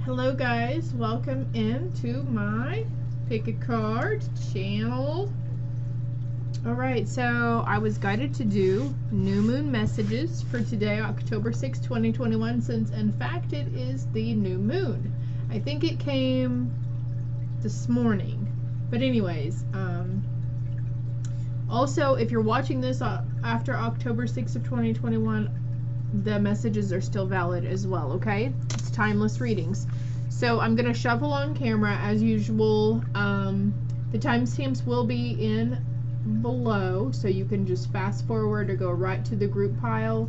Hello guys, welcome into my pick a card channel. Alright, so I was guided to do new moon messages for today, October 6, 2021, since in fact it is the new moon. I think it came this morning. But anyways, also if you're watching this after October 6th of 2021, the messages are still valid as well, okay? It's timeless readings. So I'm going to shuffle on camera as usual. The timestamps will be in below, so you can just fast forward or go right to the group pile.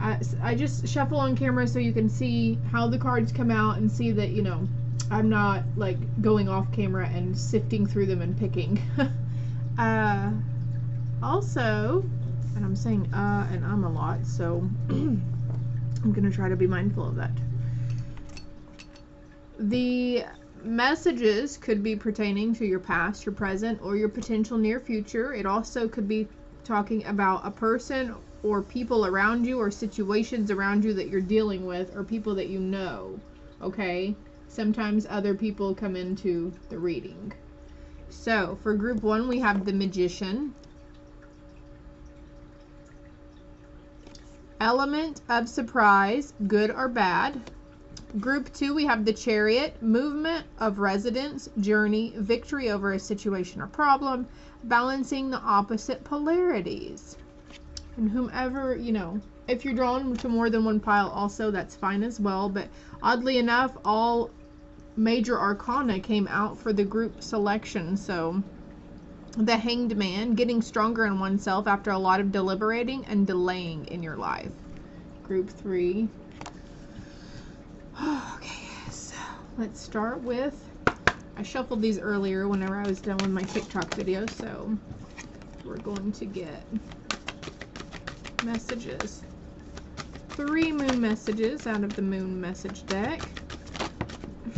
I just shuffle on camera so you can see how the cards come out and see that, you know, I'm not like going off camera and sifting through them and picking. Also, and I'm saying and a lot, so I'm gonna try to be mindful of that. The messages could be pertaining to your past, your present, or your potential near future. It also could be talking about a person or people around you or situations around you that you're dealing with or people that you know, okay? Sometimes other people come into the reading. So for group 1, we have the Magician. Element of surprise, good or bad. Group 2, we have the Chariot, movement of residence, journey, victory over a situation or problem, balancing the opposite polarities. And whomever, you know, if you're drawn to more than one pile also, that's fine as well. But oddly enough, all major arcana came out for the group selection. So the Hanged Man, getting stronger in oneself after a lot of deliberating and delaying in your life. Group 3. Okay, so let's start with, I shuffled these earlier whenever I was done with my TikTok video, so we're going to get messages. 3 moon messages out of the moon message deck.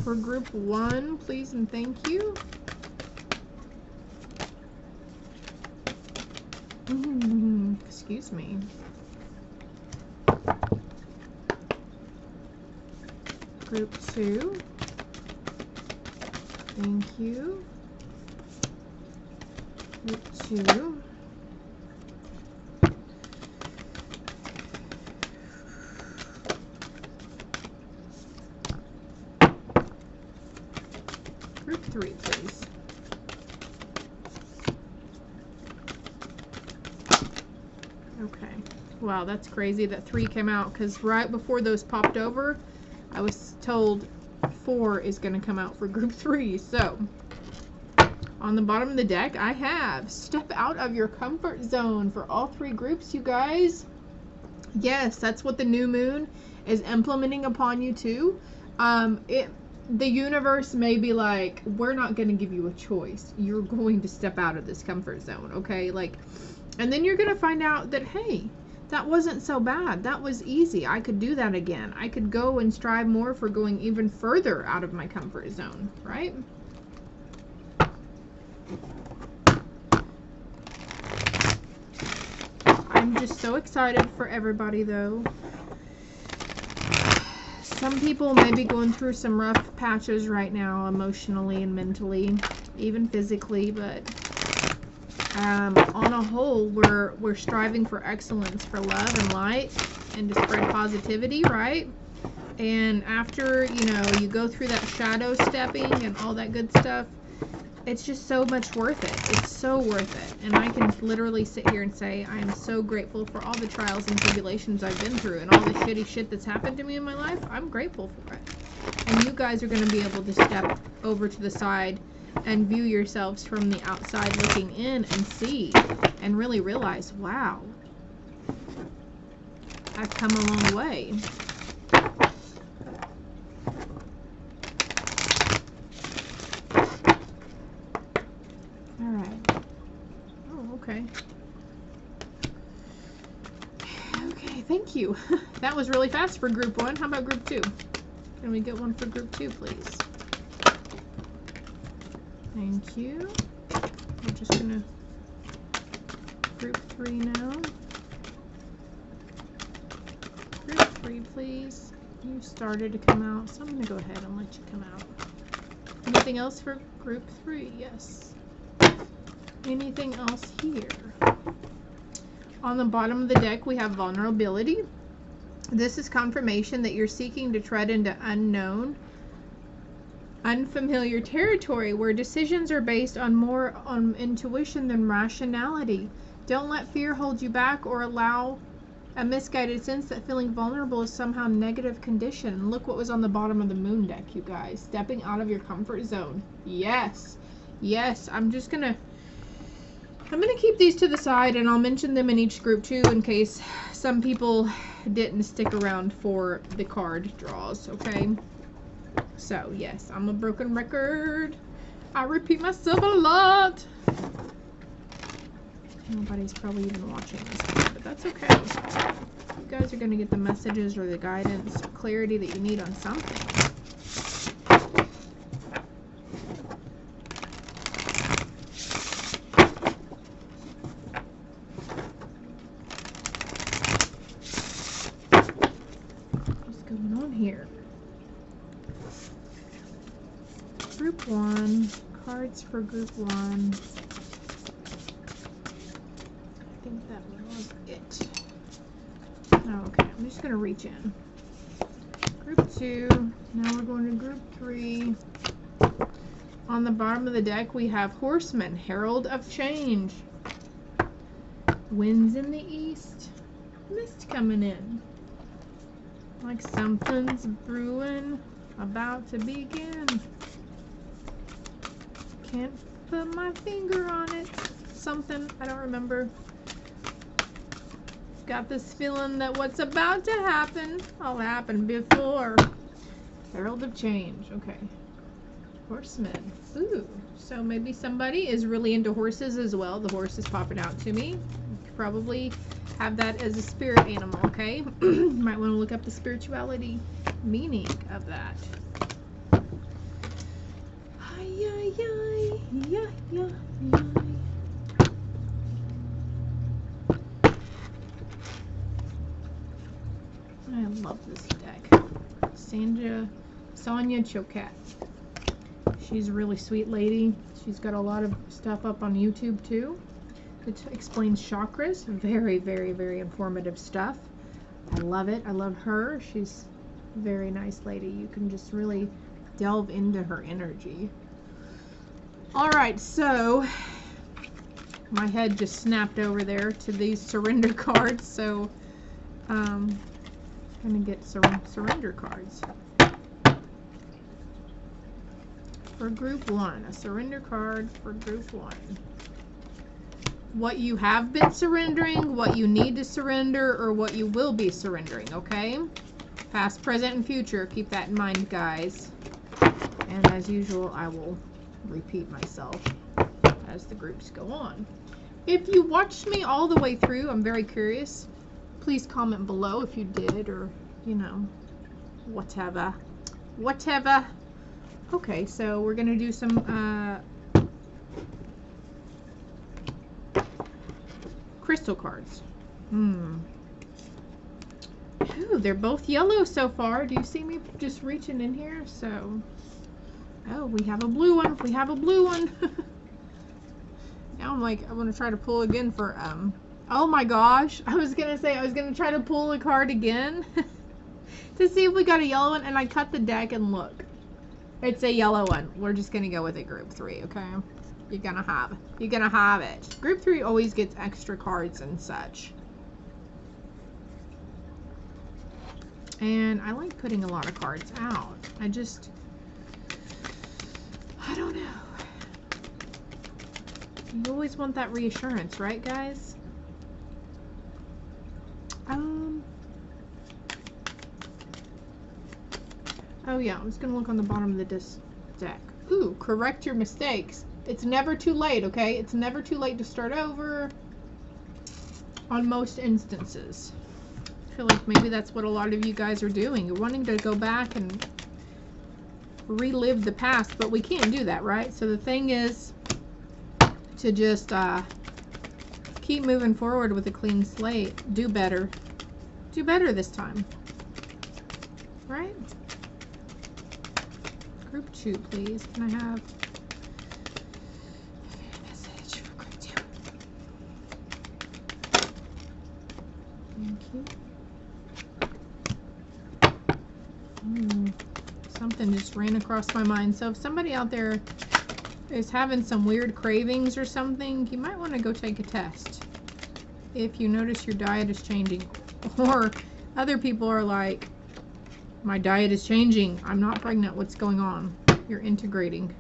For group 1, please and thank you. Excuse me. Group 2. Thank you. Group 2. Group 3, please. Okay. Wow, that's crazy that 3 came out, because right before those popped over, I was told 4 is going to come out for group 3. So, on the bottom of the deck, I have step out of your comfort zone for all 3 groups, you guys. Yes, that's what the new moon is implementing upon you too. The universe may be like, we're not going to give you a choice. You're going to step out of this comfort zone, okay? Like, and then you're going to find out that, hey, that wasn't so bad. That was easy. I could do that again. I could go and strive more for going even further out of my comfort zone, right? I'm just so excited for everybody, though. Some people may be going through some rough patches right now, emotionally and mentally, even physically, but on a whole, we're striving for excellence, for love and light, and to spread positivity, right? And after, you know, you go through that shadow stepping and all that good stuff, it's just so much worth it. It's so worth it. And I can literally sit here and say I am so grateful for all the trials and tribulations I've been through and all the shitty shit that's happened to me in my life. I'm grateful for it. And you guys are going to be able to step over to the side and view yourselves from the outside looking in and see and really realize, wow, I've come a long way. All right. Oh, okay. Okay, thank you. That was really fast for group 1. How about group 2? Can we get one for group 2, please? Thank you. We're just gonna group 3 now. Group 3, please. You started to come out, so I'm going to go ahead and let you come out. Anything else for group 3? Yes. Anything else here? On the bottom of the deck, we have vulnerability. This is confirmation that you're seeking to tread into unknown, unfamiliar territory where decisions are based on more on intuition than rationality. Don't let fear hold you back or allow a misguided sense that feeling vulnerable is somehow negative condition. Look what was on the bottom of the moon deck, you guys. Stepping out of your comfort zone. Yes. Yes. I'm gonna keep these to the side, and I'll mention them in each group too in case some people didn't stick around for the card draws, okay? So, yes, I'm a broken record. I repeat myself a lot. Nobody's probably even watching this one, but that's okay. You guys are going to get the messages or the guidance or clarity that you need on something. What's going on here? Group 1. Cards for group 1. I think that was it. Oh, okay, I'm just going to reach in. Group 2. Now we're going to group 3. On the bottom of the deck, we have Horseman, Herald of Change. Winds in the east. Mist coming in. Like something's brewing, about to begin. Can't put my finger on it. Something, I don't remember. Got this feeling that what's about to happen all happened before. Herald of Change. Okay. Horseman. Ooh. So maybe somebody is really into horses as well. The horse is popping out to me. You could probably have that as a spirit animal, okay? Might want to look up the spirituality meaning of that. I love this deck. Sonia Choquette. She's a really sweet lady. She's got a lot of stuff up on YouTube too. It explains chakras. Very, very, very informative stuff. I love it. I love her. She's a very nice lady. You can just really delve into her energy. Alright, so my head just snapped over there to these surrender cards, so I'm going to get surrender cards. For group 1, a surrender card for group 1. What you have been surrendering, what you need to surrender, or what you will be surrendering, okay? Past, present, and future. Keep that in mind, guys. And as usual, I will repeat myself as the groups go on. If you watched me all the way through, I'm very curious. Please comment below if you did, or, you know, whatever. Whatever. Okay, so we're going to do some crystal cards. Ooh, they're both yellow so far. Do you see me just reaching in here? So, oh, we have a blue one. We have a blue one. Now I'm like, I want to try to pull again for, oh my gosh. I was going to say, I was going to try to pull a card again to see if we got a yellow one, and I cut the deck and look. It's a yellow one. We're just going to go with a group 3, okay? You're going to have it. Group 3 always gets extra cards and such. And I like putting a lot of cards out. I don't know. You always want that reassurance, right, guys? Oh yeah, I'm just gonna look on the bottom of the deck. Ooh, correct your mistakes. It's never too late, okay? It's never too late to start over on most instances. I feel like maybe that's what a lot of you guys are doing. You're wanting to go back and relive the past, but we can't do that, right? So the thing is to just keep moving forward with a clean slate. Do better. Do better this time. right? Group 2, please. Can I have a message for group 2? Thank you. Something just ran across my mind. So if somebody out there is having some weird cravings or something, you might want to go take a test. If you notice your diet is changing, or other people are like, my diet is changing, I'm not pregnant, what's going on? You're integrating.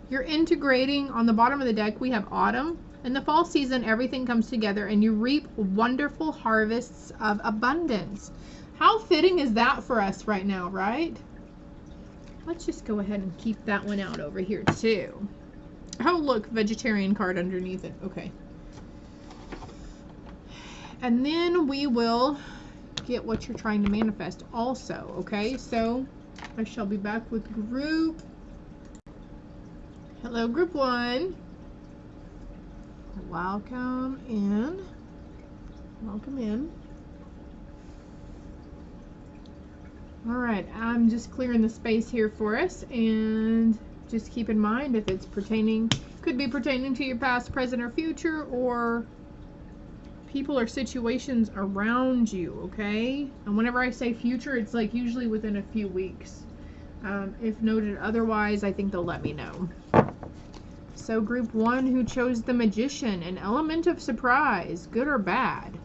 You're integrating. On the bottom of the deck, we have autumn. In the fall season, everything comes together and you reap wonderful harvests of abundance. How fitting is that for us right now, right? Let's just go ahead and keep that one out over here too. Oh, look, vegetarian card underneath it. Okay. And then we will get what you're trying to manifest also, okay? So I shall be back with group. Hello, group 1. Welcome in. Welcome in. All right, I'm just clearing the space here for us, and just keep in mind if it's pertaining, could be pertaining to your past, present, or future, or people or situations around you, okay? And whenever I say future, it's like usually within a few weeks. If noted otherwise, I think they'll let me know. So group 1 who chose the Magician, an element of surprise, good or bad?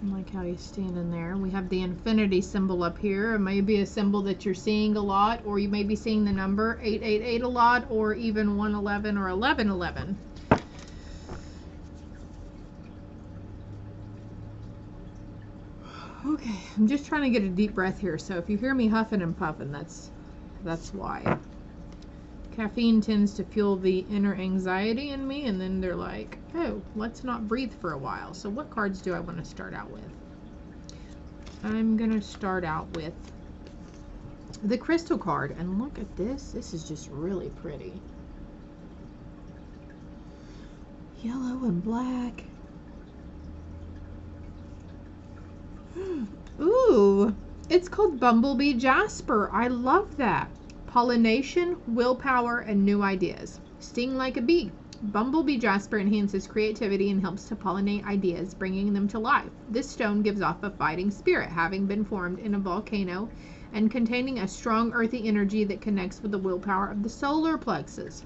I like how he's standing there. We have the infinity symbol up here. It may be a symbol that you're seeing a lot, or you may be seeing the number 888 a lot, or even 111 or 1111. Okay, I'm just trying to get a deep breath here, so if you hear me huffing and puffing, that's why. Caffeine tends to fuel the inner anxiety in me, and then they're like, oh, let's not breathe for a while. So what cards do I want to start out with? I'm going to start out with the crystal card, and look at this. This is just really pretty. Yellow and black. Ooh, it's called Bumblebee Jasper. I love that. Pollination, willpower, and new ideas. Sting like a bee. Bumblebee Jasper enhances creativity and helps to pollinate ideas, bringing them to life. This stone gives off a fighting spirit, having been formed in a volcano and containing a strong earthy energy that connects with the willpower of the solar plexus.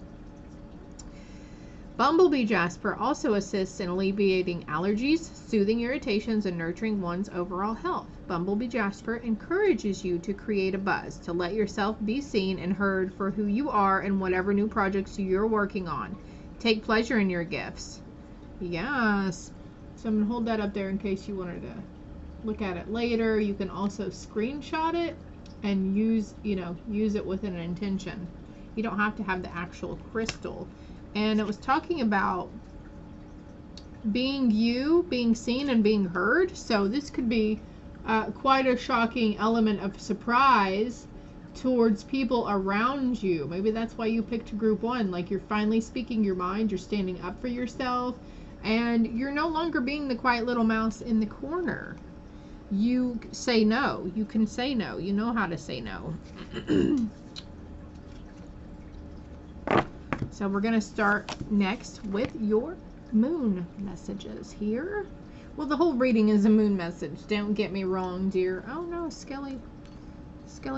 Bumblebee Jasper also assists in alleviating allergies, soothing irritations, and nurturing one's overall health. Bumblebee Jasper encourages you to create a buzz, to let yourself be seen and heard for who you are and whatever new projects you're working on. Take pleasure in your gifts. Yes. So I'm going to hold that up there in case you wanted to look at it later. You can also screenshot it and use it with an intention. You don't have to have the actual crystal. And it was talking about being you, being seen, and being heard. So this could be quite a shocking element of surprise towards people around you. Maybe that's why you picked group 1. Like, you're finally speaking your mind, you're standing up for yourself, and you're no longer being the quiet little mouse in the corner. You say no. You can say no. You know how to say no. So we're going to start next with your moon messages here. Well, the whole reading is a moon message. Don't get me wrong, dear. Oh no, Skelly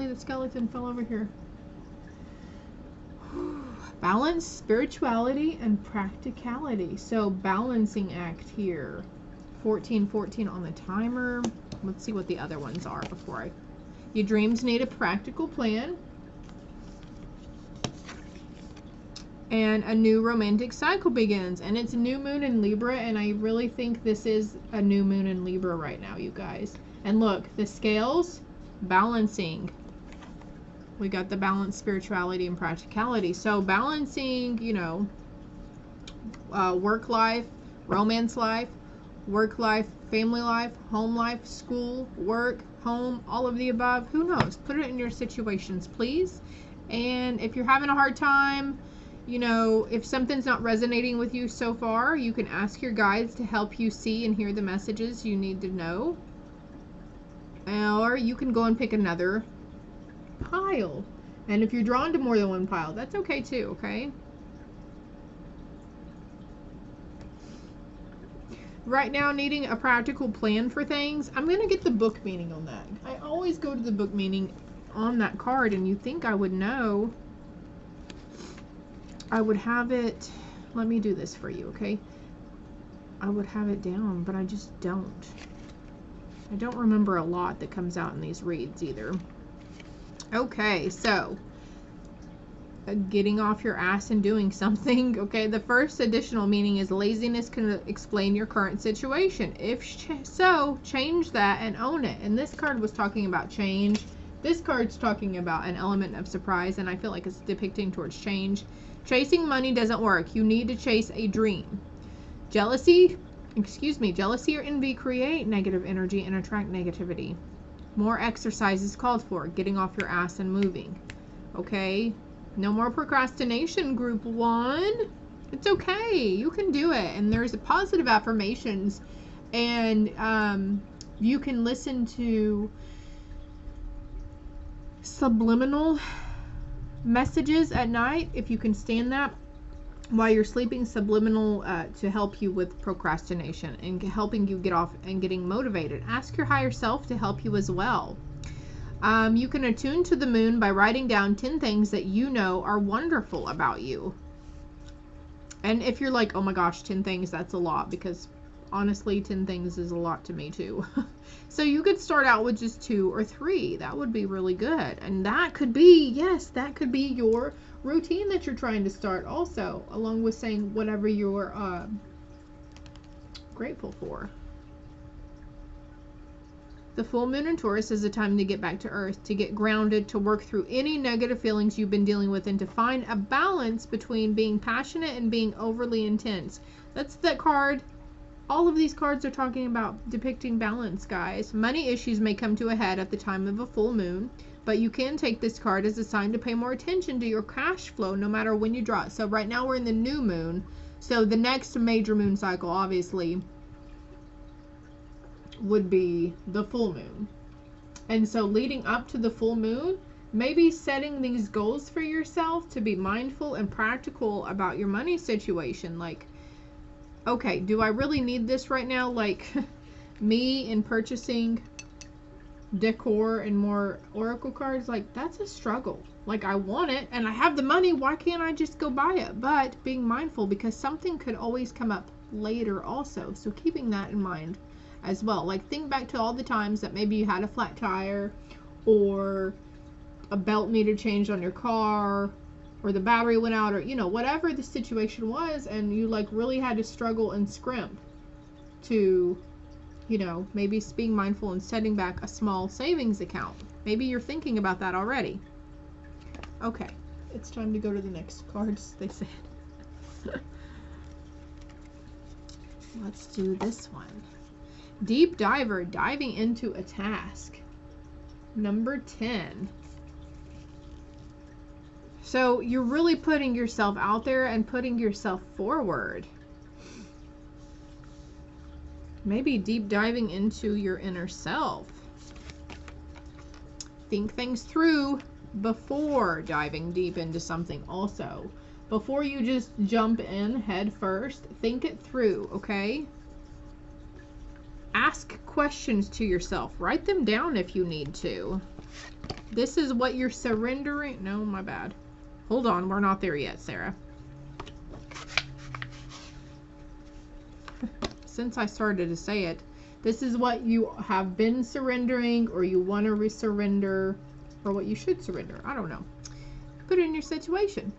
the skeleton fell over here. Balance, spirituality, and practicality. So balancing act here. 1414 on the timer. Let's see what the other ones are before Your dreams need a practical plan. And a new romantic cycle begins, and it's a new moon in Libra, and I really think this is a new moon in Libra right now, you guys. And look, the scales, balancing. We got the balance, spirituality, and practicality. So balancing, work life, romance life, work life, family life, home life, school, work, home, all of the above. Who knows? Put it in your situations, please. And if you're having a hard time, You know, if something's not resonating with you so far, you can ask your guides to help you see and hear the messages you need to know. Or you can go and pick another pile. And if you're drawn to more than one pile, that's okay too, okay? Right now, needing a practical plan for things. I'm going to get the book meaning on that. I always go to the book meaning on that card, and you think I would know. I would have it. Let me do this for you, okay? I would have it down, but I just don't. I don't remember a lot that comes out in these reads either. Okay, so getting off your ass and doing something. Okay, the first additional meaning is laziness can explain your current situation. If so, change that and own it. And this card was talking about change. This card's talking about an element of surprise, and I feel like it's depicting towards change. Chasing money doesn't work. You need to chase a dream. Jealousy or envy create negative energy and attract negativity. More exercise is called for. Getting off your ass and moving. Okay? No more procrastination, group 1. It's okay. You can do it. And there's positive affirmations. And you can listen to subliminal messages at night if you can stand that while you're sleeping. Subliminal to help you with procrastination and helping you get off and getting motivated. Ask your higher self to help you as well. You can attune to the moon by writing down 10 things that you know are wonderful about you. And if you're like, oh my gosh, 10 things, that's a lot, because honestly 10 things is a lot to me too. So you could start out with just 2 or 3. That would be really good. And that could be, yes, that could be your routine that you're trying to start also, along with saying whatever you're grateful for. The full moon in Taurus is a time to get back to earth, to get grounded, to work through any negative feelings you've been dealing with, and to find a balance between being passionate and being overly intense. That's that card. All of these cards are talking about depicting balance, guys. Money issues may come to a head at the time of a full moon, but you can take this card as a sign to pay more attention to your cash flow no matter when you draw it. So right now we're in the new moon. So the next major moon cycle, obviously, would be the full moon. And so leading up to the full moon, maybe setting these goals for yourself to be mindful and practical about your money situation. Like, okay, do I really need this right now? Like me in purchasing decor and more oracle cards, like that's a struggle. Like I want it and I have the money, why can't I just go buy it? But being mindful, because something could always come up later also. So keeping that in mind as well. Like think back to all the times that maybe you had a flat tire, or a belt needed changed on your car, or the battery went out, or you know, whatever the situation was, and you like really had to struggle and scrimp to, you know, maybe being mindful and setting back a small savings account. Maybe you're thinking about that already. Okay, it's time to go to the next cards, they said. Let's do this one. Deep diver, diving into a task. Number 10. So you're really putting yourself out there and putting yourself forward. Maybe deep diving into your inner self. Think things through before diving deep into something also. Before you just jump in head first, think it through, okay? Ask questions to yourself. Write them down if you need to. This is what you're surrendering. No, my bad. Hold on, we're not there yet, Sarah. Since I started to say it, this is what you have been surrendering, or you want to re-surrender, or what you should surrender. I don't know. Put it in your situation.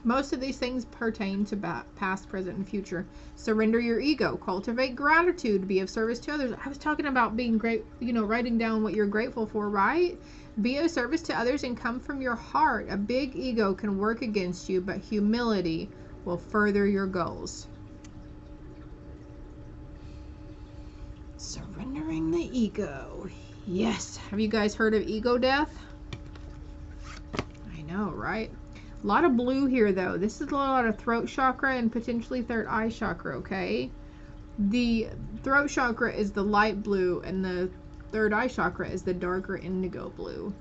Most of these things pertain to past, present, and future. Surrender your ego. Cultivate gratitude. Be of service to others. I was talking about being great, you know, writing down what you're grateful for, right? Be of service to others and come from your heart. A big ego can work against you, but humility will further your goals. Surrendering the ego. Yes. Have you guys heard of ego death? I know, right? A lot of blue here, though. This is a lot of throat chakra and potentially third eye chakra, okay? The throat chakra is the light blue, and the third eye chakra is the darker indigo blue.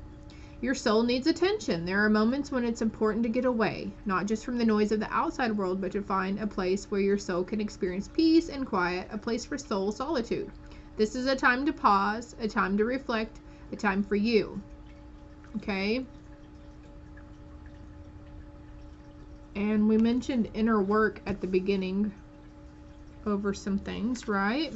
Your soul needs attention. There are moments when it's important to get away, not just from the noise of the outside world, but to find a place where your soul can experience peace and quiet, a place for soul solitude. This is a time to pause, a time to reflect, a time for you. Okay? And we mentioned inner work at the beginning over some things, right?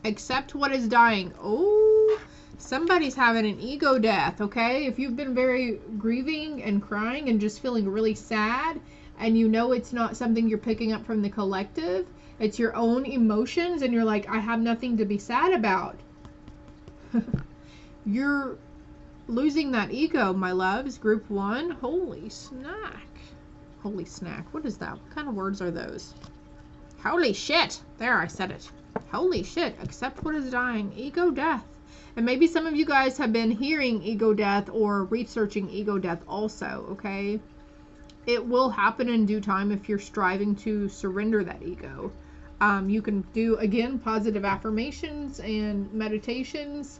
Accept what is dying. Oh, somebody's having an ego death, okay? If you've been very grieving and crying and just feeling really sad, and you know it's not something you're picking up from the collective, it's your own emotions, and you're like, I have nothing to be sad about. You're losing that ego, my loves. Group 1. Holy snack. Holy snack. What is that? What kind of words are those? Holy shit. There, I said it. Holy shit. Accept what is dying. Ego death. And maybe some of you guys have been hearing ego death or researching ego death also, okay? It will happen in due time if you're striving to surrender that ego. You can do, again, positive affirmations and meditations.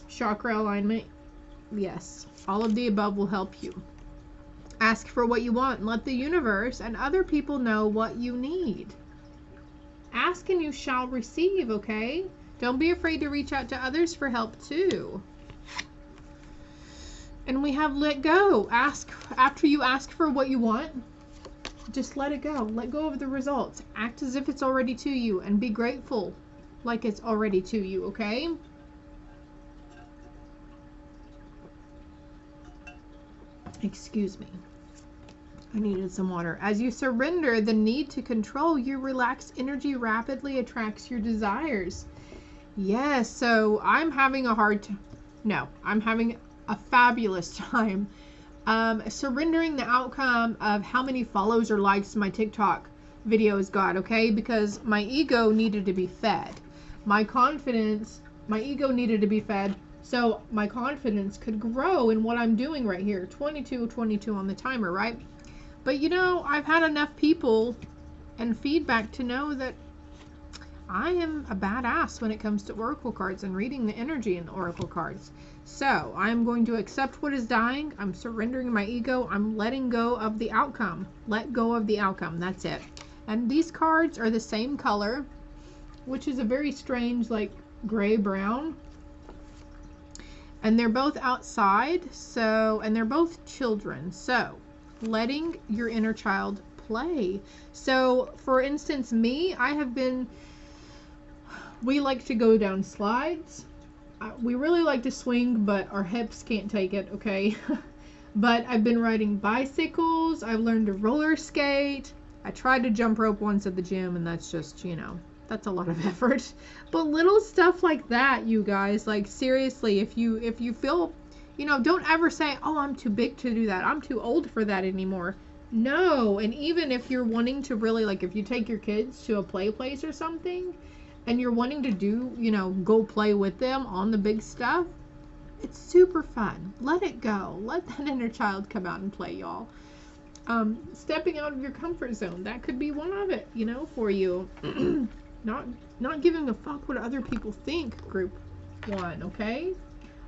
Chakra alignment. Yes. All of the above will help you. Ask for what you want and let the universe and other people know what you need. Ask and you shall receive, okay? Don't be afraid to reach out to others for help too. And we have let go. Ask after you ask for what you want. Just let it go. Let go of the results. Act as if it's already to you and be grateful like it's already to you, okay? Excuse me. I needed some water. As you surrender the need to control, your relaxed energy rapidly attracts your desires. Yes, so I'm having a hard time. No, I'm having a fabulous time surrendering the outcome of how many follows or likes my TikTok videos got, okay? Because my ego needed to be fed. My ego needed to be fed so my confidence could grow in what I'm doing right here. 22 on the timer, right? But you know, I've had enough people and feedback to know that I am a badass when it comes to oracle cards and reading the energy in the oracle cards. So I'm going to accept what is dying. I'm surrendering my ego. I'm letting go of the outcome. Let go of the outcome. That's it. And these cards are the same color, which is a very strange, like gray brown. And they're both outside. And they're both children. So letting your inner child play. So for instance, me, we like to go down slides. We really like to swing, but our hips can't take it, okay? But I've been riding bicycles. I've learned to roller skate. I tried to jump rope once at the gym, and that's just, you know, that's a lot of effort. But little stuff like that, you guys, like seriously, if you feel, you know, don't ever say, oh, I'm too big to do that. I'm too old for that anymore. No, and even if you're wanting to really, like if you take your kids to a play place or something, and you're wanting to do, you know, go play with them on the big stuff, it's super fun. Let it go. Let that inner child come out and play, y'all. Stepping out of your comfort zone, that could be one of it, you know, for you. Not giving a fuck what other people think, group 1, okay?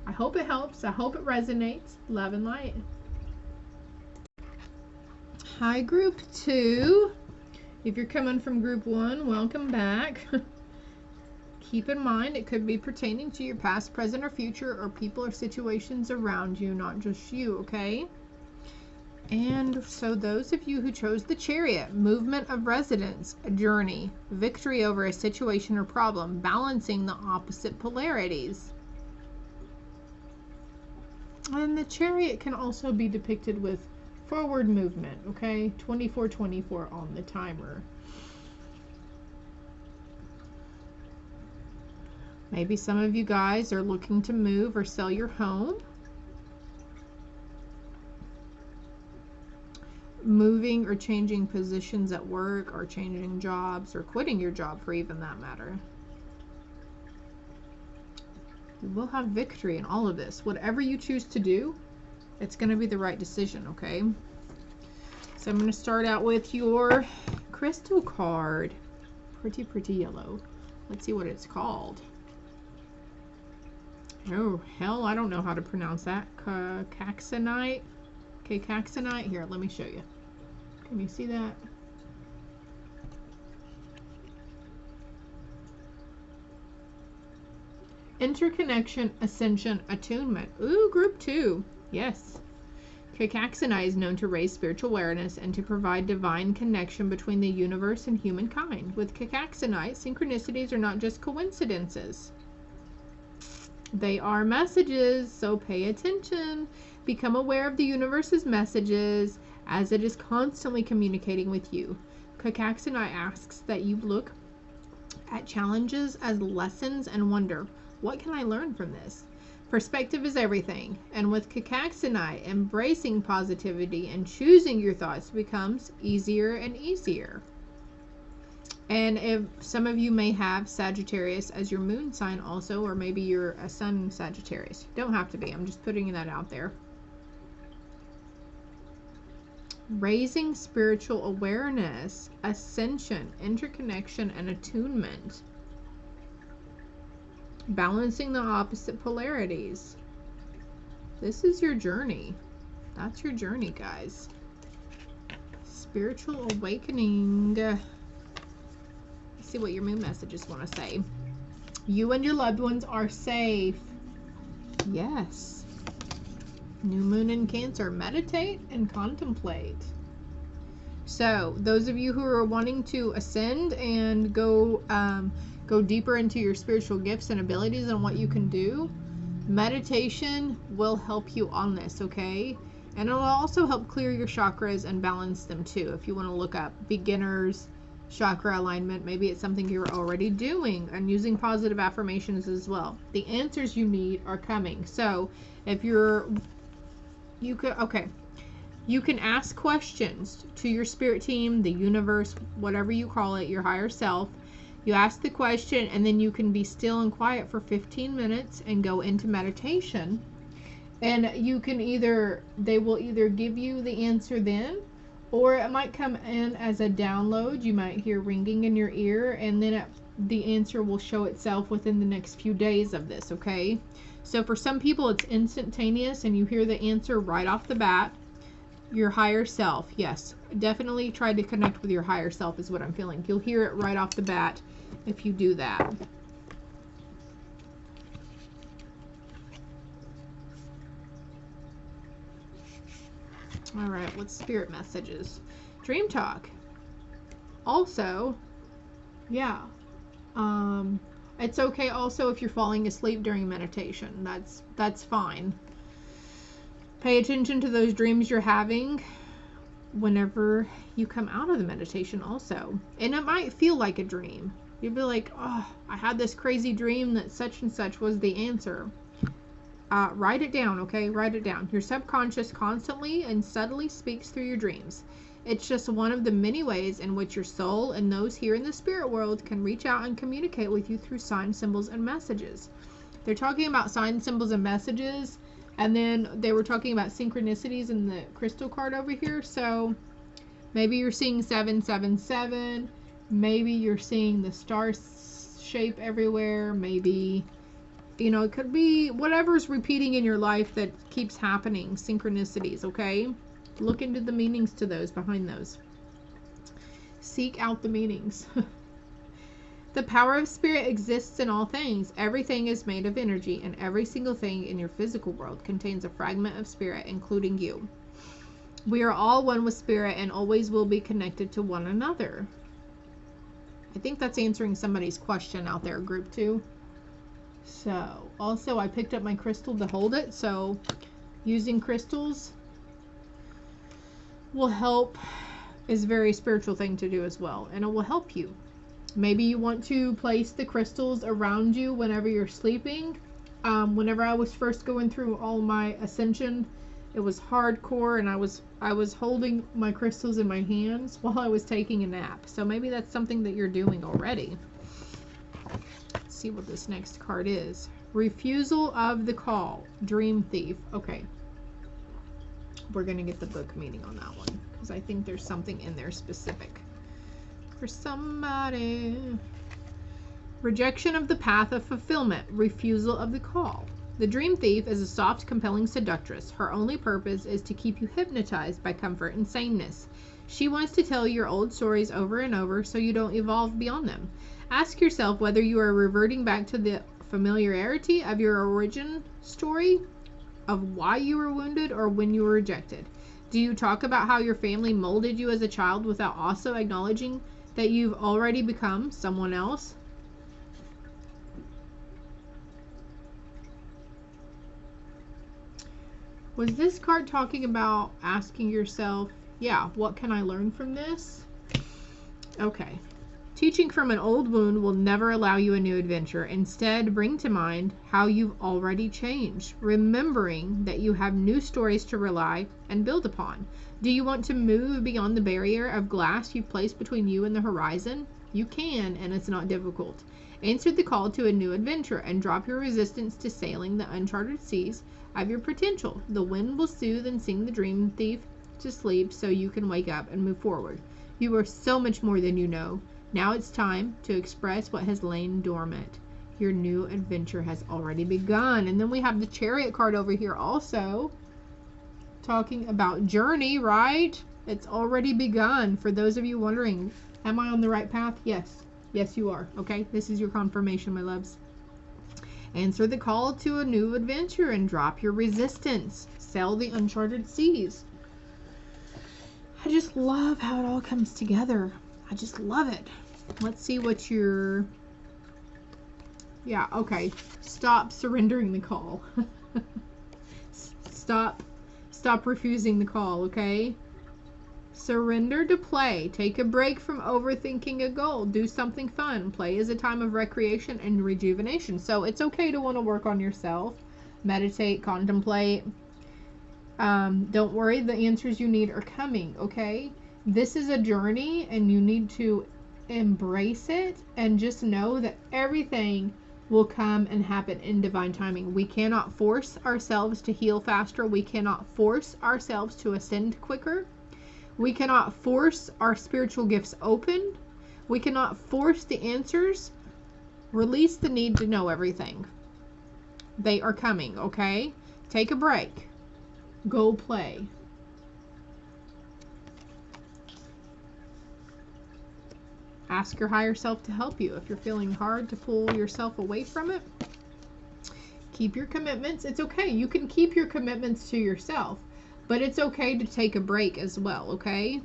I hope it helps. I hope it resonates. Love and light. Hi, group 2. If you're coming from group 1, welcome back. Keep in mind, it could be pertaining to your past, present, or future, or people or situations around you, not just you, okay? And so those of you who chose the Chariot, movement of residence, a journey, victory over a situation or problem, balancing the opposite polarities. And the Chariot can also be depicted with forward movement, okay? 24 on the timer. Maybe some of you guys are looking to move or sell your home. Moving or changing positions at work, or changing jobs, or quitting your job for even that matter. You will have victory in all of this. Whatever you choose to do, It's going to be the right decision, okay? So I'm going to start out with your crystal card. Pretty, pretty yellow. Let's see what it's called. Oh, hell, I don't know how to pronounce that. Caxonite. Okay, Caxonite. Here, let me show you. Can you see that? Interconnection, Ascension, Attunement. Ooh, group 2. Yes. Caxonite is known to raise spiritual awareness and to provide divine connection between the universe and humankind. With Caxonite, synchronicities are not just coincidences. They are messages, so pay attention. Become aware of the universe's messages as it is constantly communicating with you. Caxonite asks that you look at challenges as lessons and wonder, what can I learn from this? Perspective is everything, and with Caxonite, embracing positivity and choosing your thoughts becomes easier and easier. And if some of you may have Sagittarius as your moon sign also, or maybe you're a sun Sagittarius. Don't have to be. I'm just putting that out there. Raising spiritual awareness, ascension, interconnection, and attunement. Balancing the opposite polarities. This is your journey. That's your journey, guys. Spiritual awakening. Let's see what your moon messages want to say. You and your loved ones are safe. Yes. New moon in Cancer. Meditate and contemplate. So, those of you who are wanting to ascend and go deeper into your spiritual gifts and abilities and what you can do, meditation will help you on this, okay? And it'll also help clear your chakras and balance them too. If you want to look up beginners chakra alignment, maybe it's something you're already doing, and using positive affirmations as well. The answers you need are coming. So if you can ask questions to your spirit team, the universe, whatever you call it, your higher self. You ask the question, and then you can be still and quiet for 15 minutes and go into meditation. And you can they will either give you the answer then, or it might come in as a download. You might hear ringing in your ear, and then the answer will show itself within the next few days of this, okay? So for some people, it's instantaneous, and you hear the answer right off the bat. Your higher self, yes, definitely try to connect with your higher self is what I'm feeling. You'll hear it right off the bat if you do that. All right, what's spirit messages? Dream talk. Also, yeah, it's okay also if you're falling asleep during meditation. That's fine. Pay attention to those dreams you're having whenever you come out of the meditation also. And it might feel like a dream. You'll be like, oh, I had this crazy dream that such and such was the answer. Write it down, okay? Write it down. Your subconscious constantly and subtly speaks through your dreams. It's just one of the many ways in which your soul and those here in the spirit world can reach out and communicate with you through signs, symbols, and messages. They're talking about signs, symbols, and messages. And then they were talking about synchronicities in the crystal card over here. So maybe you're seeing 777. Maybe you're seeing the star shape everywhere. Maybe, it could be whatever's repeating in your life that keeps happening. Synchronicities, okay? Look into the meanings to those, behind those. Seek out the meanings. The power of spirit exists in all things. Everything is made of energy, and every single thing in your physical world contains a fragment of spirit, including you. We are all one with spirit and always will be connected to one another. I think that's answering somebody's question out there, group 2. So, also I picked up my crystal to hold it, so using crystals will help, is a very spiritual thing to do as well, and it will help you. Maybe you want to place the crystals around you whenever you're sleeping. Whenever I was first going through all my ascension, it was hardcore, and I was holding my crystals in my hands while I was taking a nap. So maybe that's something that you're doing already. Let's see what this next card is. Refusal of the call. Dream thief. Okay. we're going to get the book meaning on that one, because I think there's something in there specific for somebody. Rejection of the path of fulfillment, refusal of the call. The dream thief is a soft, compelling seductress. Her only purpose is to keep you hypnotized by comfort and sameness. She wants to tell your old stories over and over so you don't evolve beyond them. Ask yourself whether you are reverting back to the familiarity of your origin story of why you were wounded or when you were rejected. Do you talk about how your family molded you as a child without also acknowledging that you've already become someone else? Was this card talking about asking yourself, yeah, what can I learn from this? Okay. Teaching from an old wound will never allow you a new adventure. Instead, bring to mind how you've already changed, remembering that you have new stories to rely and build upon. Do you want to move beyond the barrier of glass you've placed between you and the horizon? You can, and it's not difficult. Answer the call to a new adventure and drop your resistance to sailing the uncharted seas of your potential. The wind will soothe and sing the dream thief to sleep so you can wake up and move forward. You are so much more than you know. Now it's time to express what has lain dormant. Your new adventure has already begun. And then we have the Chariot card over here also, talking about journey, right? It's already begun. For those of you wondering, am I on the right path? Yes. Yes, you are. Okay, this is your confirmation, my loves. Answer the call to a new adventure and drop your resistance. Sail the uncharted seas. I just love how it all comes together. I just love it. Let's see what your... Yeah, okay. Stop surrendering the call. Stop refusing the call, okay? Surrender to play. Take a break from overthinking a goal. Do something fun. Play is a time of recreation and rejuvenation. So it's okay to want to work on yourself. Meditate, contemplate. Don't worry, the answers you need are coming, okay? This is a journey and you need to embrace it and just know that everything will come and happen in divine timing. We cannot force ourselves to heal faster. We cannot force ourselves to ascend quicker. We cannot force our spiritual gifts open. We cannot force the answers. Release the need to know everything. They are coming, okay? Take a break. Go play. Ask your higher self to help you. If you're feeling hard to pull yourself away from it, keep your commitments. It's okay. You can keep your commitments to yourself, but it's okay to take a break as well, okay?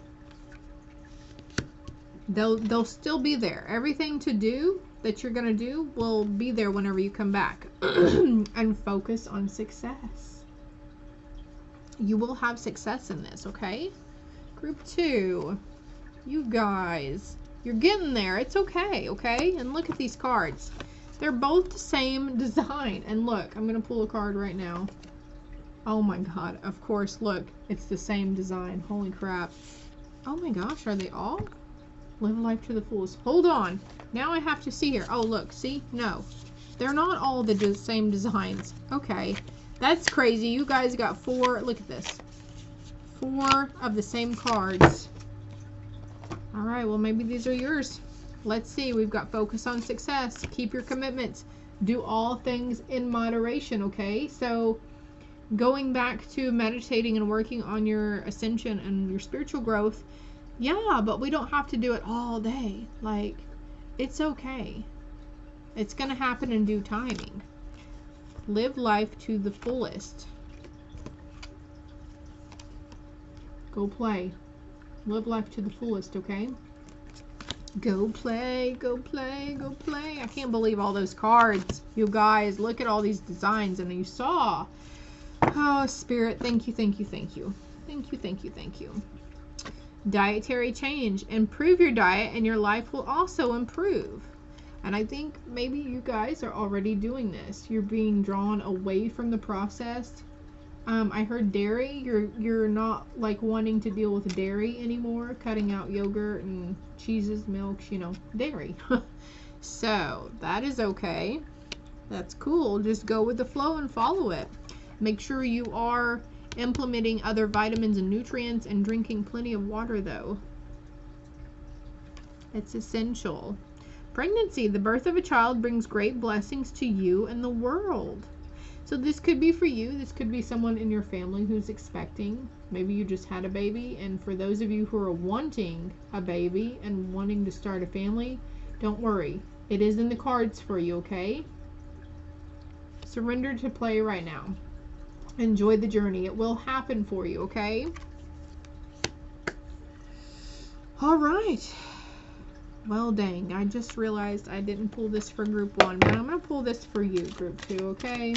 They'll still be there. Everything to do that you're going to do will be there whenever you come back. And focus on success. You will have success in this, okay? Group 2. You guys, you're getting there. It's okay, okay? And look at these cards. They're both the same design. And look, I'm going to pull a card right now. Oh my god, of course, look, it's the same design. Holy crap. Oh my gosh, are they all? Live life to the fullest. Hold on. Now I have to see here. Oh, look, see? No. They're not all the same designs. Okay. That's crazy. You guys got 4. Look at this. 4 of the same cards. Alright, well, maybe these are yours. Let's see. We've got focus on success. Keep your commitments. Do all things in moderation, okay? So, going back to meditating and working on your ascension and your spiritual growth, yeah, but we don't have to do it all day. Like, it's okay. It's going to happen in due timing. Live life to the fullest. Go play. Live life to the fullest, okay? Go play, go play, go play. I can't believe all those cards. You guys, look at all these designs and you saw. Oh, Spirit, thank you, thank you, thank you. Thank you, thank you, thank you. Dietary change. Improve your diet and your life will also improve. And I think maybe you guys are already doing this. You're being drawn away from the processed. I heard dairy. You're not like wanting to deal with dairy anymore. Cutting out yogurt and cheeses, milks, you know, dairy. So that is okay. That's cool. Just go with the flow and follow it. Make sure you are Implementing other vitamins and nutrients and drinking plenty of water, though. It's essential. Pregnancy. The birth of a child brings great blessings to you and the world. So this could be for you. This could be someone in your family who's expecting. Maybe you just had a baby. And for those of you who are wanting a baby and wanting to start a family, don't worry. It is in the cards for you, okay? Surrender to play right now. Enjoy the journey. It will happen for you, okay? All right. Well, dang. I just realized I didn't pull this for group 1, but I'm going to pull this for you, group 2, okay?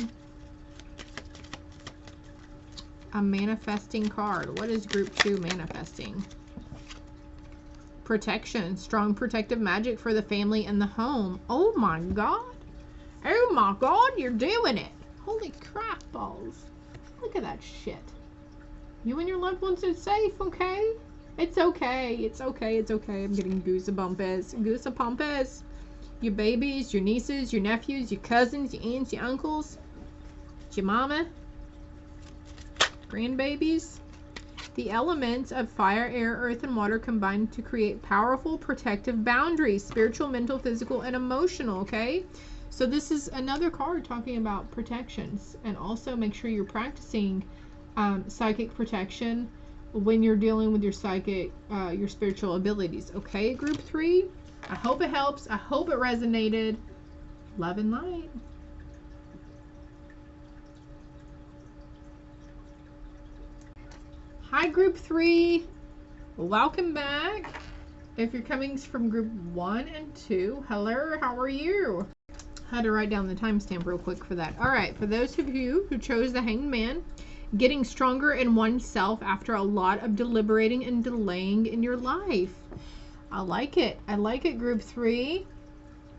A manifesting card. What is group 2 manifesting? Protection. Strong protective magic for the family and the home. Oh my God. Oh my God, you're doing it. Holy crap balls. Look at that shit. You and your loved ones are safe, okay? It's okay. It's okay. It's okay. I'm getting goosebumps. Goosebumps. Your babies, your nieces, your nephews, your cousins, your aunts, your uncles, your mama, grandbabies. The elements of fire, air, earth, and water combine to create powerful protective boundaries, spiritual, mental, physical, and emotional, okay? So this is another card talking about protections. And also make sure you're practicing psychic protection when you're dealing with your psychic, your spiritual abilities, okay, group 3? I hope it helps. I hope it resonated. Love and light. Hi, group 3. Welcome back. If you're coming from group 1 and 2, hello, how are you? I had to write down the timestamp real quick for that. All right, for those of you who chose the Hanged Man, getting stronger in oneself after a lot of deliberating and delaying in your life. I like it. I like it, group 3.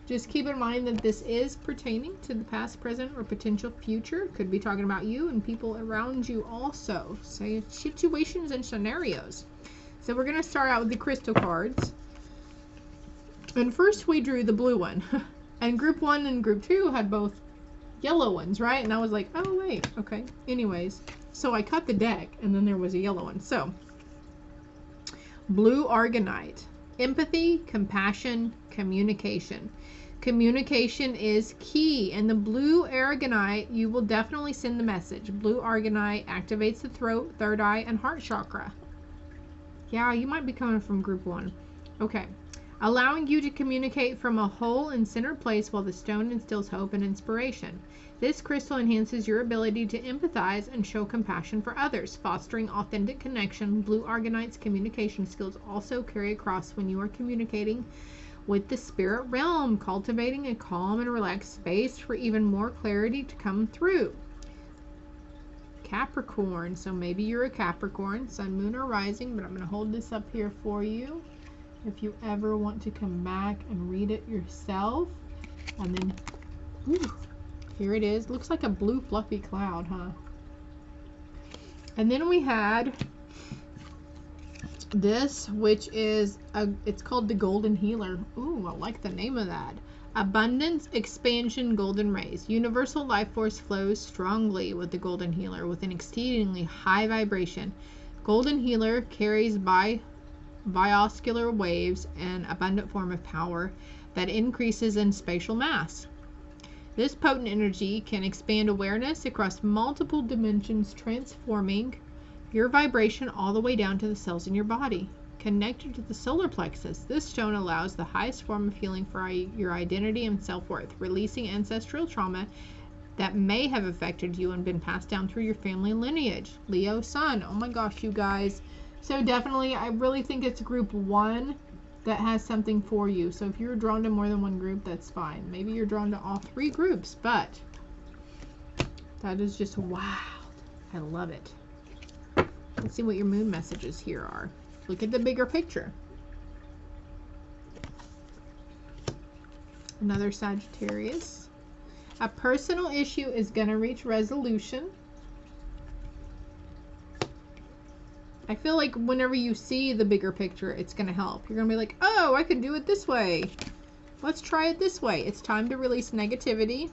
Just keep in mind that this is pertaining to the past, present, or potential future. Could be talking about you and people around you also. So situations and scenarios. So we're going to start out with the crystal cards. And first we drew the blue one. And group 1 and group 2 had both yellow ones, right? And I was like, oh, wait, okay. Anyways, so I cut the deck, and then there was a yellow one. So, blue Argonite. Empathy, compassion, communication. Communication is key. And the blue Aragonite, you will definitely send the message. Blue Argonite activates the throat, third eye, and heart chakra. Yeah, you might be coming from group 1. Okay. Allowing you to communicate from a whole and centered place while the stone instills hope and inspiration. This crystal enhances your ability to empathize and show compassion for others, fostering authentic connection. Blue Argonite's communication skills also carry across when you are communicating with the spirit realm, cultivating a calm and relaxed space for even more clarity to come through. Capricorn. So maybe you're a Capricorn, sun, moon, or rising, but I'm going to hold this up here for you. If you ever want to come back and read it yourself. And then, ooh, here it is. Looks like a blue fluffy cloud, huh? And then we had this, which is, it's called the Golden Healer. Ooh, I like the name of that. Abundance, expansion, golden rays. Universal life force flows strongly with the Golden Healer with an exceedingly high vibration. Golden Healer carries bioscular waves, an abundant form of power that increases in spatial mass. This potent energy can expand awareness across multiple dimensions, transforming your vibration all the way down to the cells in your body. Connected to the solar plexus, this stone allows the highest form of healing for your identity and self-worth, releasing ancestral trauma that may have affected you and been passed down through your family lineage. Leo Sun. Oh my gosh, you guys. So definitely, I really think it's group 1 that has something for you. So if you're drawn to more than one group, that's fine. Maybe you're drawn to all 3 groups, but that is just wild. I love it. Let's see what your moon messages here are. Look at the bigger picture. Another Sagittarius. A personal issue is going to reach resolution. I feel like whenever you see the bigger picture, it's going to help. You're going to be like, oh, I could do it this way. Let's try it this way. It's time to release negativity.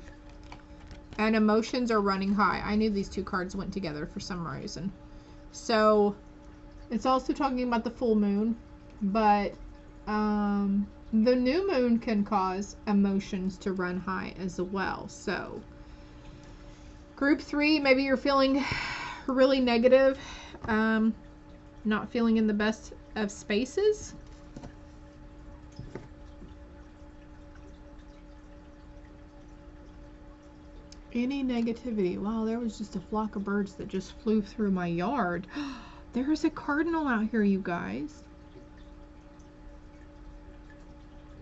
And emotions are running high. I knew these two cards went together for some reason. So it's also talking about the full moon, but the new moon can cause emotions to run high as well. So group 3, maybe you're feeling really negative, not feeling in the best of spaces. Any negativity. Wow, there was just a flock of birds that just flew through my yard. There's a cardinal out here, you guys.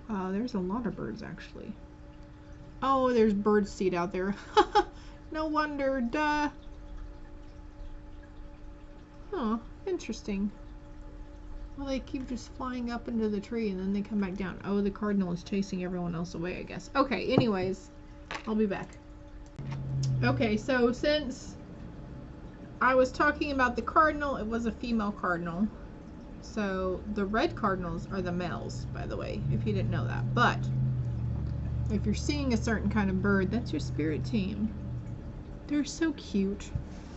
Wow, there's a lot of birds actually. Oh, there's bird seed out there. No wonder, duh. Huh, interesting. Well, they keep just flying up into the tree and then they come back down. Oh, the cardinal is chasing everyone else away, I guess. Okay, anyways, I'll be back. Okay, so since I was talking about the cardinal, it was a female cardinal. So the red cardinals are the males, by the way, if you didn't know that. But if you're seeing a certain kind of bird, that's your spirit team. They're so cute.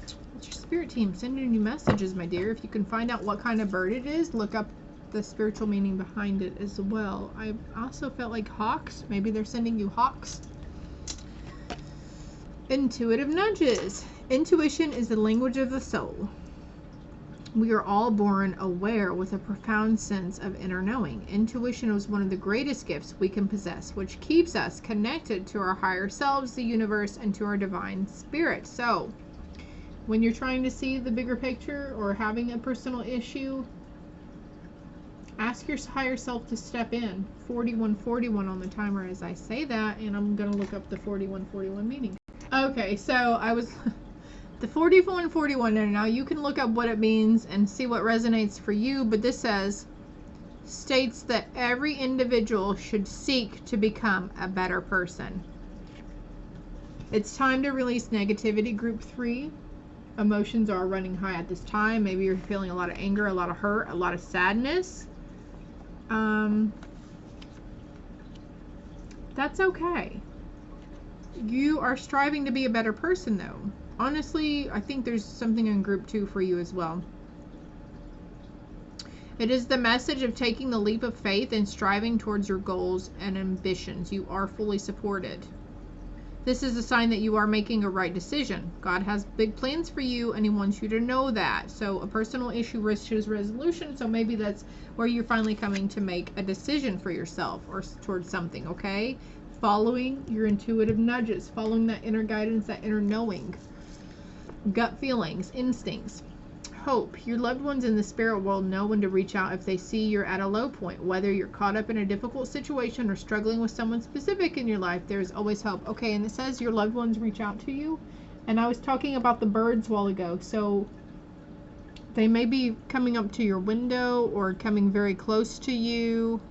It's your spirit team sending you messages, my dear. If you can find out what kind of bird it is, look up the spiritual meaning behind it as well. I also felt like hawks. Maybe they're sending you hawks. Intuitive nudges. Intuition is the language of the soul. We are all born aware with a profound sense of inner knowing. Intuition is one of the greatest gifts we can possess, which keeps us connected to our higher selves, the universe, and to our divine spirit. So, when you're trying to see the bigger picture or having a personal issue, ask your higher self to step in. 4141 on the timer as I say that, and I'm going to look up the 4141 meaning. Okay, so I was... The 4141, now you can look up what it means and see what resonates for you, but this states that every individual should seek to become a better person. It's time to release negativity, group 3. Emotions are running high at this time. Maybe you're feeling a lot of anger, a lot of hurt, a lot of sadness. That's okay. You are striving to be a better person, though. Honestly, I think there's something in group 2 for you as well. It is the message of taking the leap of faith and striving towards your goals and ambitions. You are fully supported. This is a sign that you are making a right decision. God has big plans for you and he wants you to know that. So a personal issue risks resolution. So maybe that's where you're finally coming to make a decision for yourself or towards something, okay? Following your intuitive nudges, following that inner guidance, that inner knowing. Gut feelings, instincts. Hope. Your loved ones in the spirit world know when to reach out if they see you're at a low point. Whether you're caught up in a difficult situation or struggling with someone specific in your life, there's always hope. Okay, and it says your loved ones reach out to you. And I was talking about the birds a while ago. So they may be coming up to your window or coming very close to you.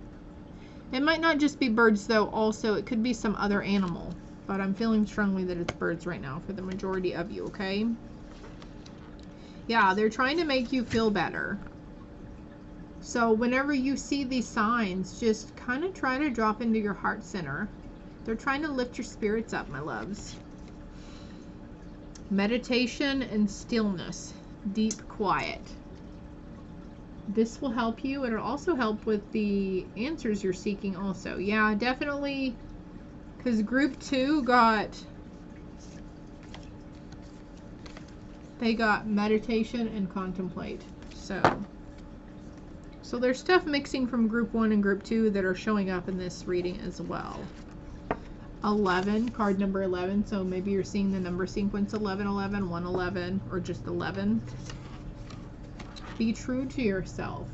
It might not just be birds, though. Also, it could be some other animal. But I'm feeling strongly that it's birds right now for the majority of you, okay? Yeah, they're trying to make you feel better. So whenever you see these signs, just kind of try to drop into your heart center. They're trying to lift your spirits up, my loves. Meditation and stillness. Deep quiet. This will help you. It'll also help with the answers you're seeking also. Yeah, definitely... Because group 2 they got meditation and contemplate. So there's stuff mixing from group 1 and group 2 that are showing up in this reading as well. 11, card number 11. So maybe you're seeing the number sequence 1111, 111, or just 11. Be true to yourself.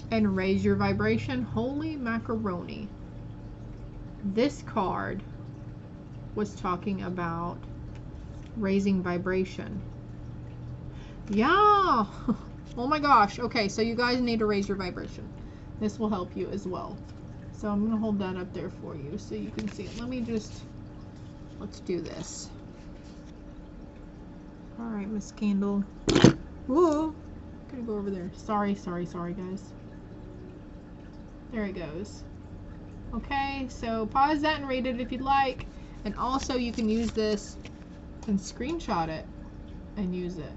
And raise your vibration. Holy macaroni. This card was talking about raising vibration. Yeah. Oh my gosh. Okay, so you guys need to raise your vibration. This will help you as well. So I'm going to hold that up there for you so you can see it. Let's do this. All right, Miss Candle. Whoa. Gonna go over there. Sorry, guys. There it goes. Okay, so pause that and read it if you'd like. And also you can use this and screenshot it and use it.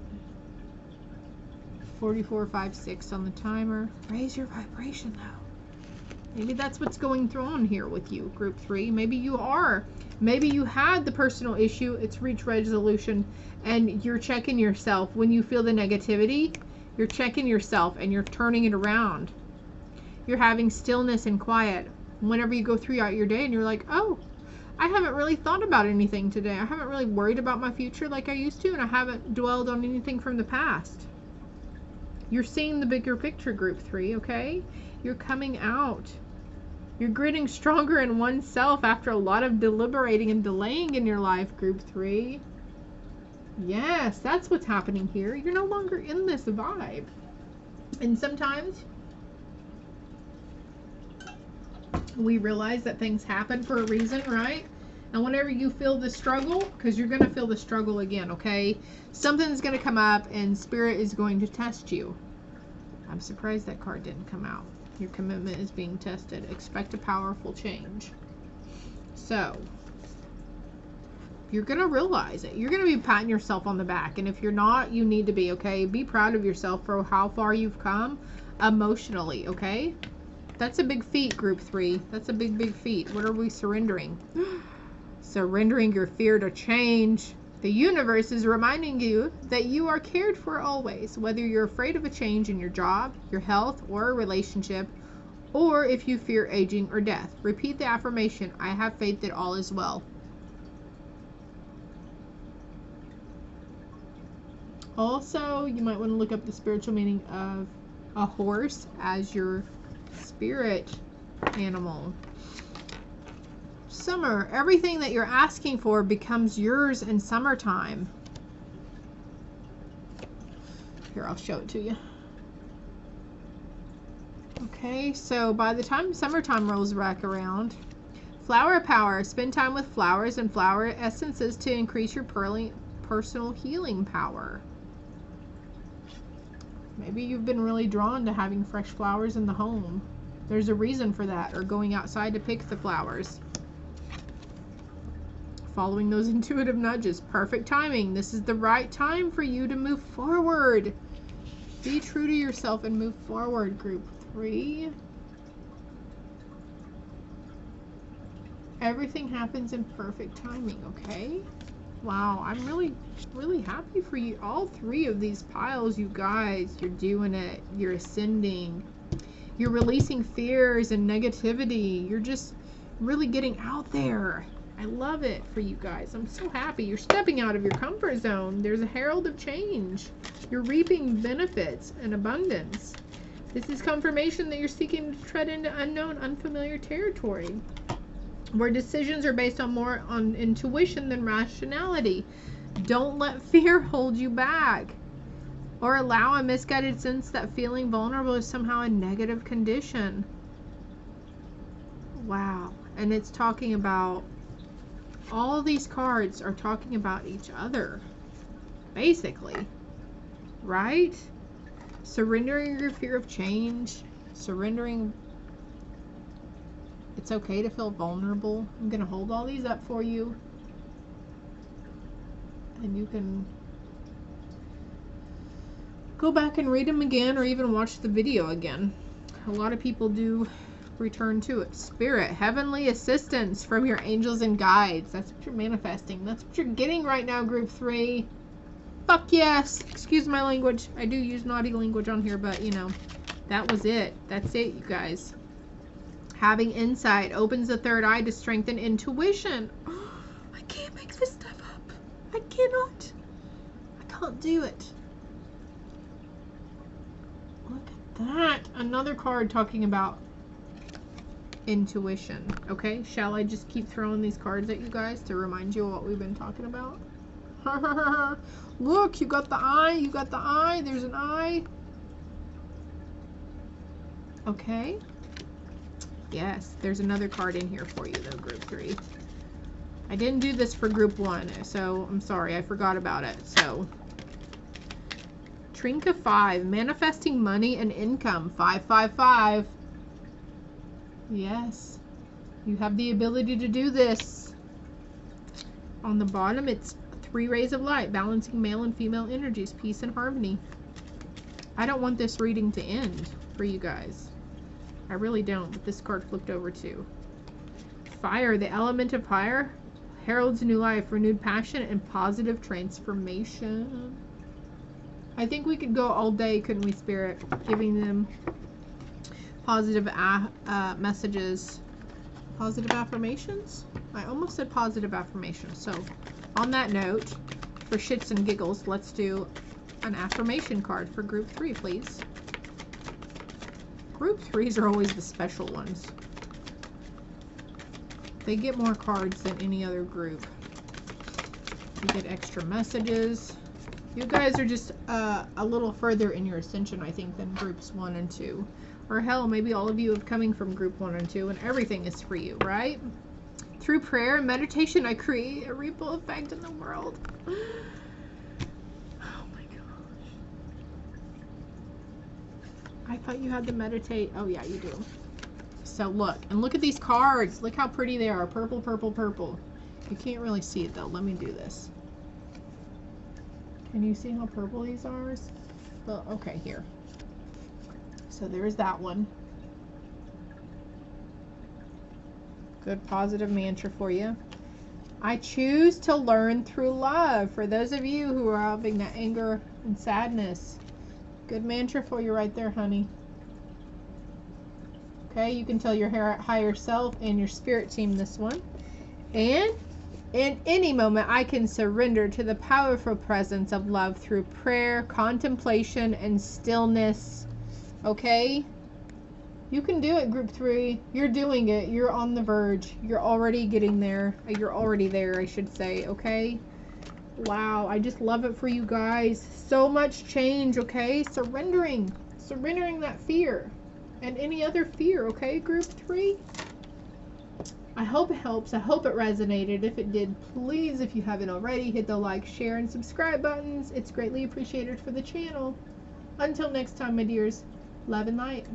4456 on the timer. Raise your vibration though. Maybe that's what's going on here with you, group 3. Maybe you are. Maybe you had the personal issue, it's reached resolution, and you're checking yourself. When you feel the negativity, you're checking yourself and you're turning it around. You're having stillness and quiet. Whenever you go throughout your day and you're like, oh, I haven't really thought about anything today. I haven't really worried about my future like I used to, and I haven't dwelled on anything from the past. You're seeing the bigger picture, group 3, okay? You're coming out. You're getting stronger in oneself after a lot of deliberating and delaying in your life, group 3. Yes, that's what's happening here. You're no longer in this vibe. And sometimes we realize that things happen for a reason, right? And whenever you feel the struggle, because you're going to feel the struggle again, okay? Something's going to come up and Spirit is going to test you. I'm surprised that card didn't come out. Your commitment is being tested. Expect a powerful change. So, you're going to realize it. You're going to be patting yourself on the back. And if you're not, you need to be, okay? Be proud of yourself for how far you've come emotionally, okay? That's a big feat, group 3. That's a big, big feat. What are we surrendering? Surrendering your fear to change. The universe is reminding you that you are cared for always, whether you're afraid of a change in your job, your health, or a relationship, or if you fear aging or death. Repeat the affirmation, I have faith that all is well. Also, you might want to look up the spiritual meaning of a horse as your spirit animal. Summer, everything that you're asking for becomes yours in summertime. Here, I'll show it to you. Okay, so by the time summertime rolls back around, flower power, spend time with flowers and flower essences to increase your personal healing power. Maybe you've been really drawn to having fresh flowers in the home. There's a reason for that, or going outside to pick the flowers. Following those intuitive nudges. Perfect timing. This is the right time for you to move forward. Be true to yourself and move forward, group 3. Everything happens in perfect timing, okay? Wow, I'm really, really happy for you. All 3 of these piles, you guys, you're doing it. You're ascending. You're releasing fears and negativity. You're just really getting out there. I love it for you guys. I'm so happy. You're stepping out of your comfort zone. There's a herald of change. You're reaping benefits and abundance. This is confirmation that you're seeking to tread into unknown, unfamiliar territory, where decisions are based on more on intuition than rationality. Don't let fear hold you back, or allow a misguided sense that feeling vulnerable is somehow a negative condition. Wow. And it's talking about, all these cards are talking about each other, basically, right? Surrendering your fear of change, surrendering. It's okay to feel vulnerable. I'm going to hold all these up for you, and you can go back and read them again, or even watch the video again. A lot of people do return to it. Spirit, heavenly assistance from your angels and guides. That's what you're manifesting. That's what you're getting right now, group 3. Fuck yes. Excuse my language. I do use naughty language on here, but you know, that was it. That's it, you guys. Having insight opens the third eye to strengthen intuition. I can't make this stuff up. I cannot. I can't do it. Look at that. Another card talking about intuition. Okay, shall I just keep throwing these cards at you guys to remind you of what we've been talking about? Look, you got the eye, you got the eye, there's an eye. Okay. Yes, there's another card in here for you though, group 3. I didn't do this for group 1, so I'm sorry, I forgot about it. So, Trinket 5, manifesting money and income, 555. Yes. You have the ability to do this. On the bottom, it's 3 rays of light, balancing male and female energies, peace and harmony. I don't want this reading to end for you guys. I really don't, but this card flipped over too. Fire, the element of fire, heralds new life, renewed passion, and positive transformation. I think we could go all day, couldn't we, Spirit? Giving them positive messages. Positive affirmations? I almost said positive affirmations. So, on that note, for shits and giggles, let's do an affirmation card for group 3, please. Group 3s are always the special ones. They get more cards than any other group. You get extra messages. You guys are just a little further in your ascension, I think, than groups 1 and 2. Or hell, maybe all of you have coming from group 1 and 2, and everything is for you, right? Through prayer and meditation, I create a ripple effect in the world. Oh my gosh. I thought you had to meditate. Oh yeah, you do. So look, and look at these cards. Look how pretty they are. Purple, purple, purple. You can't really see it though. Let me do this. Can you see how purple these are? Well, okay, here. So there's that one. Good positive mantra for you. I choose to learn through love. For those of you who are having that anger and sadness. Good mantra for you right there, honey. Okay, you can tell your higher self and your spirit team this one. And in any moment, I can surrender to the powerful presence of love through prayer, contemplation, and stillness. Okay? You can do it, group 3. You're doing it. You're on the verge. You're already getting there. You're already there, I should say. Okay? Wow, I just love it for you guys. So much change, okay? Surrendering. Surrendering that fear. And any other fear, okay, group 3? I hope it helps. I hope it resonated. If it did, please, if you haven't already, hit the like, share, and subscribe buttons. It's greatly appreciated for the channel. Until next time, my dears, love and light.